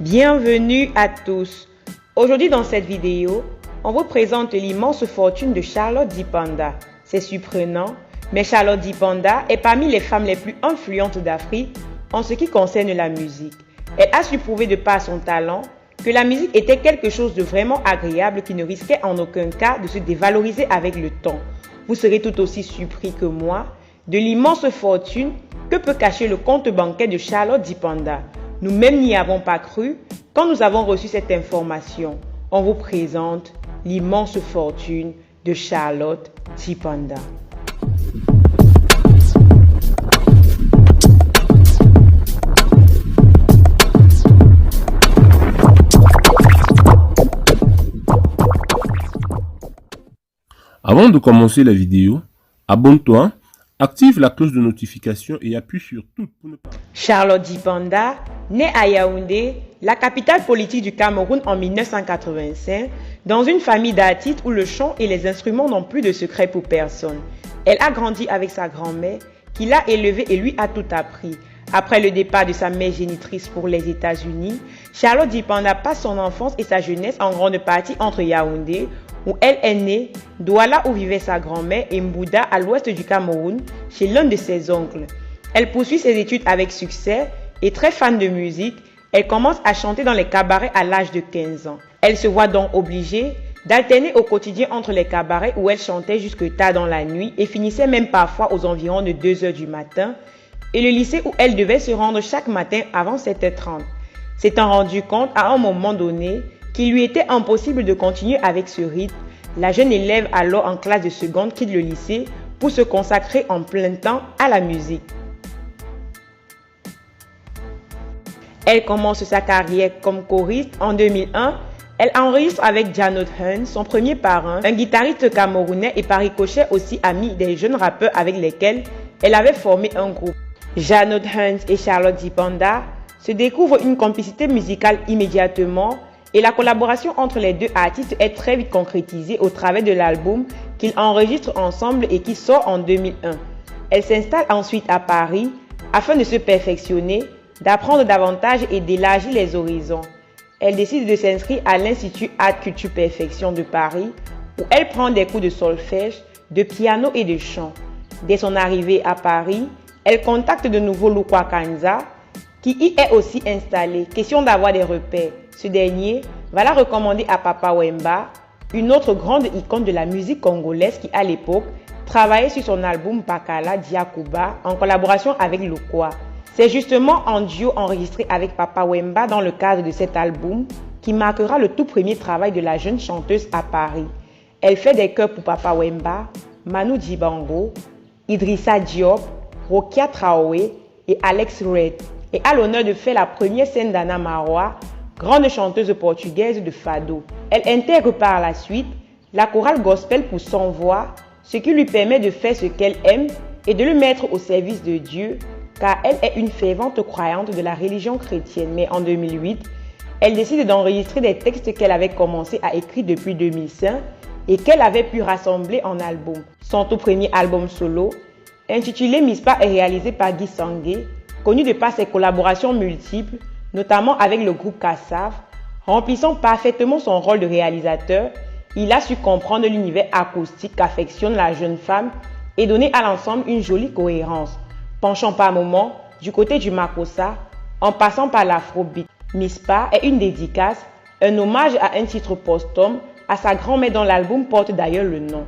Bienvenue à tous. Aujourd'hui dans cette vidéo, on vous présente l'immense fortune de Charlotte Dipanda. C'est surprenant, mais Charlotte Dipanda est parmi les femmes les plus influentes d'Afrique en ce qui concerne la musique. Elle a su prouver de par son talent que la musique était quelque chose de vraiment agréable qui ne risquait en aucun cas de se dévaloriser avec le temps. Vous serez tout aussi surpris que moi de l'immense fortune que peut cacher le compte bancaire de Charlotte Dipanda. Nous-mêmes n'y avons pas cru quand nous avons reçu cette information. On vous présente l'immense fortune de Charlotte Dipanda. Avant de commencer la vidéo, abonne-toi, active la cloche de notification et appuie sur tout pour ne pas... Charlotte Dipanda, née à Yaoundé, la capitale politique du Cameroun en 1985, dans une famille d'artistes où le chant et les instruments n'ont plus de secret pour personne. Elle a grandi avec sa grand-mère qui l'a élevée et lui a tout appris. Après le départ de sa mère génitrice pour les États-Unis, Charlotte Dipanda passe son enfance et sa jeunesse en grande partie entre Yaoundé, où elle est née, Douala où vivait sa grand-mère et Mbouda à l'ouest du Cameroun, chez l'un de ses oncles. Elle poursuit ses études avec succès et très fan de musique, elle commence à chanter dans les cabarets à l'âge de 15 ans. Elle se voit donc obligée d'alterner au quotidien entre les cabarets où elle chantait jusque tard dans la nuit et finissait même parfois aux environs de 2 h du matin, et le lycée où elle devait se rendre chaque matin avant 7h30. S'étant rendu compte à un moment donné qu'il lui était impossible de continuer avec ce rythme, la jeune élève alors en classe de seconde quitte le lycée pour se consacrer en plein temps à la musique. Elle commence sa carrière comme choriste en 2001. Elle enregistre avec Janoth Hunt, son premier parrain, un guitariste camerounais et par ricochet aussi ami des jeunes rappeurs avec lesquels elle avait formé un groupe. Janoth Hunt et Charlotte Dipanda se découvrent une complicité musicale immédiatement et la collaboration entre les deux artistes est très vite concrétisée au travers de l'album qu'ils enregistrent ensemble et qui sort en 2001. Elle s'installe ensuite à Paris afin de se perfectionner, d'apprendre davantage et d'élargir les horizons. Elle décide de s'inscrire à l'Institut Art Culture Perfection de Paris où elle prend des cours de solfège, de piano et de chant. Dès son arrivée à Paris, elle contacte de nouveau Lukwa Kanza qui y est aussi installé. Question d'avoir des repères. Ce dernier va la recommander à Papa Wemba, une autre grande icône de la musique congolaise qui à l'époque travaillait sur son album Bakala Diakouba en collaboration avec Lukwa. C'est justement un duo enregistré avec Papa Wemba dans le cadre de cet album qui marquera le tout premier travail de la jeune chanteuse à Paris. Elle fait des chœurs pour Papa Wemba, Manu Dibango, Idrissa Diop, Rokia Traoré et Alex Red, et a l'honneur de faire la première scène d'Anna Marois, grande chanteuse portugaise de fado. Elle intègre par la suite la chorale gospel pour son voix, ce qui lui permet de faire ce qu'elle aime et de le mettre au service de Dieu, car elle est une fervente croyante de la religion chrétienne. Mais en 2008, elle décide d'enregistrer des textes qu'elle avait commencé à écrire depuis 2005 et qu'elle avait pu rassembler en album. Son tout premier album solo, intitulé Mispa, est réalisé par Guy Sangué, connu de par ses collaborations multiples, notamment avec le groupe Kassav. Remplissant parfaitement son rôle de réalisateur, il a su comprendre l'univers acoustique qu'affectionne la jeune femme et donner à l'ensemble une jolie cohérence, penchant par moments du côté du makossa, en passant par l'afrobeat. Mispa est une dédicace, un hommage à un titre posthume à sa grand-mère dont l'album porte d'ailleurs le nom.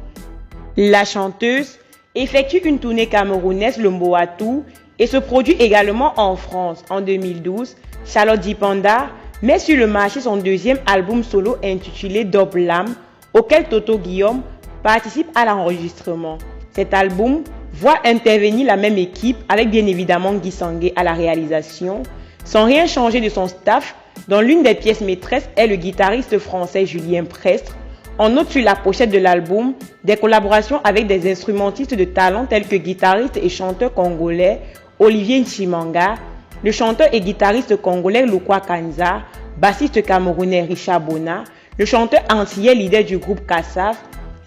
La chanteuse effectue une tournée camerounaise, le Mboatou, et se produit également en France. En 2012, Charlotte Dipanda met sur le marché son deuxième album solo intitulé Doblam, auquel Toto Guillaume participe à l'enregistrement. Cet album voit intervenir la même équipe avec bien évidemment Guy Sangué à la réalisation, sans rien changer de son staff, dont l'une des pièces maîtresses est le guitariste français Julien Prestre. On note sur la pochette de l'album des collaborations avec des instrumentistes de talent tels que guitariste et chanteur congolais Olivier Nchimanga, le chanteur et guitariste congolais Lukwa Kanza, bassiste camerounais Richard Bona, le chanteur antillais leader du groupe Kassav,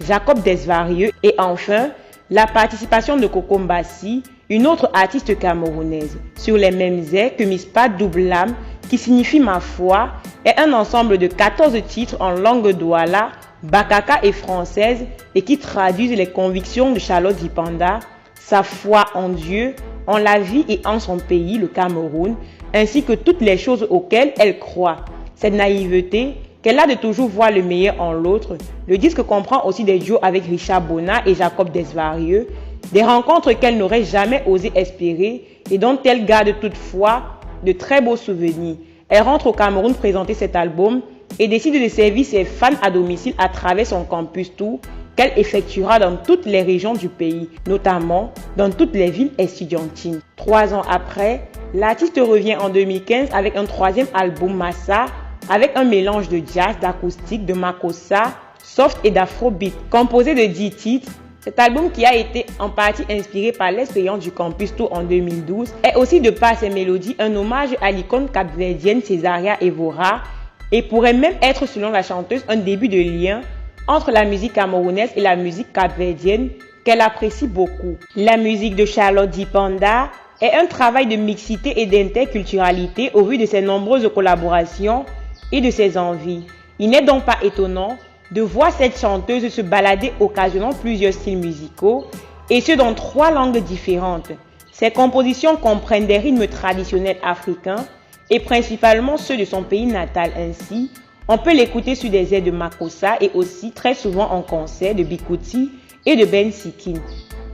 Jacob Desvarieux et enfin la participation de Coco Mbassi, une autre artiste camerounaise, sur les mêmes airs que Mispa Doublam qui signifie ma foi, est un ensemble de 14 titres en langue douala, bakaka et française et qui traduisent les convictions de Charlotte Dipanda, sa foi en Dieu, en la vie et en son pays, le Cameroun, ainsi que toutes les choses auxquelles elle croit. Cette naïveté, qu'elle a de toujours voir le meilleur en l'autre, le disque comprend aussi des duos avec Richard Bona et Jacob Desvarieux, des rencontres qu'elle n'aurait jamais osé espérer et dont elle garde toutefois de très beaux souvenirs. Elle rentre au Cameroun présenter cet album et décide de servir ses fans à domicile à travers son campus tour qu'elle effectuera dans toutes les régions du pays, notamment dans toutes les villes estudiantines. 3 ans après, l'artiste revient en 2015 avec un troisième album Massa, avec un mélange de jazz, d'acoustique, de makossa, soft et d'afrobeat. Composé de 10 titres, cet album qui a été en partie inspiré par l'expérience du Campus Tour en 2012 est aussi de par ses mélodies un hommage à l'icône capverdienne Césaria Evora et pourrait même être selon la chanteuse un début de lien entre la musique camerounaise et la musique capverdienne qu'elle apprécie beaucoup. La musique de Charlotte Dipanda est un travail de mixité et d'interculturalité au vu de ses nombreuses collaborations et de ses envies. Il n'est donc pas étonnant de voir cette chanteuse se balader occasionnant plusieurs styles musicaux et ce dans 3 langues différentes. Ses compositions comprennent des rythmes traditionnels africains et principalement ceux de son pays natal. Ainsi, on peut l'écouter sur des airs de makossa et aussi très souvent en concert de Bikuti et de Ben Sikin.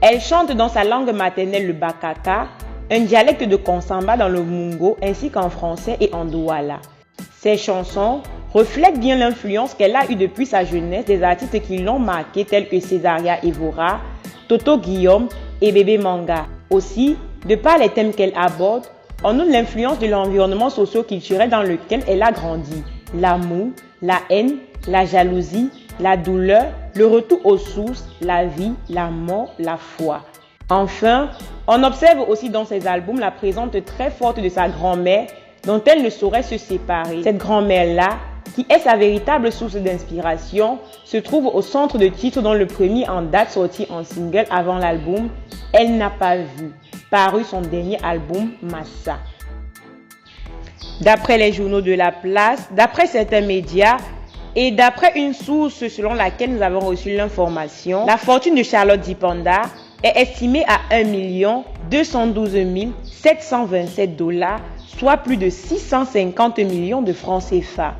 Elle chante dans sa langue maternelle le bakaka, un dialecte de Konsamba dans le Mungo ainsi qu'en français et en douala. Ses chansons reflètent bien l'influence qu'elle a eue depuis sa jeunesse des artistes qui l'ont marquée tels que Césaria Evora, Toto Guillaume et Bébé Manga. Aussi, de par les thèmes qu'elle aborde, on note l'influence de l'environnement socio-culturel dans lequel elle a grandi. L'amour, la haine, la jalousie, la douleur, le retour aux sources, la vie, la mort, la foi. Enfin, on observe aussi dans ses albums la présence très forte de sa grand-mère dont elle ne saurait se séparer. Cette grand-mère-là, qui est sa véritable source d'inspiration, se trouve au centre de titres dont le premier en date sorti en single avant l'album « Elle n'a pas vu », paru son dernier album Massa. D'après les journaux de la place, d'après certains médias et d'après une source selon laquelle nous avons reçu l'information, la fortune de Charlotte Dipanda est estimée à 1 212 727 $, soit plus de 650 millions de francs CFA.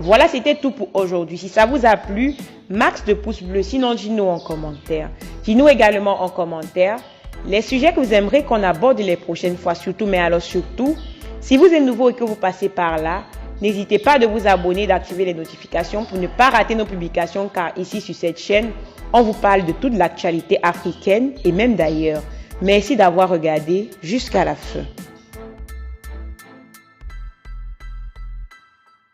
Voilà, c'était tout pour aujourd'hui. Si ça vous a plu, max de pouces bleus, sinon dites-nous en commentaire. Dites-nous également en commentaire les sujets que vous aimeriez qu'on aborde les prochaines fois, surtout, mais alors surtout, si vous êtes nouveau et que vous passez par là, n'hésitez pas de vous abonner et d'activer les notifications pour ne pas rater nos publications car ici sur cette chaîne, on vous parle de toute l'actualité africaine et même d'ailleurs. Merci d'avoir regardé jusqu'à la fin.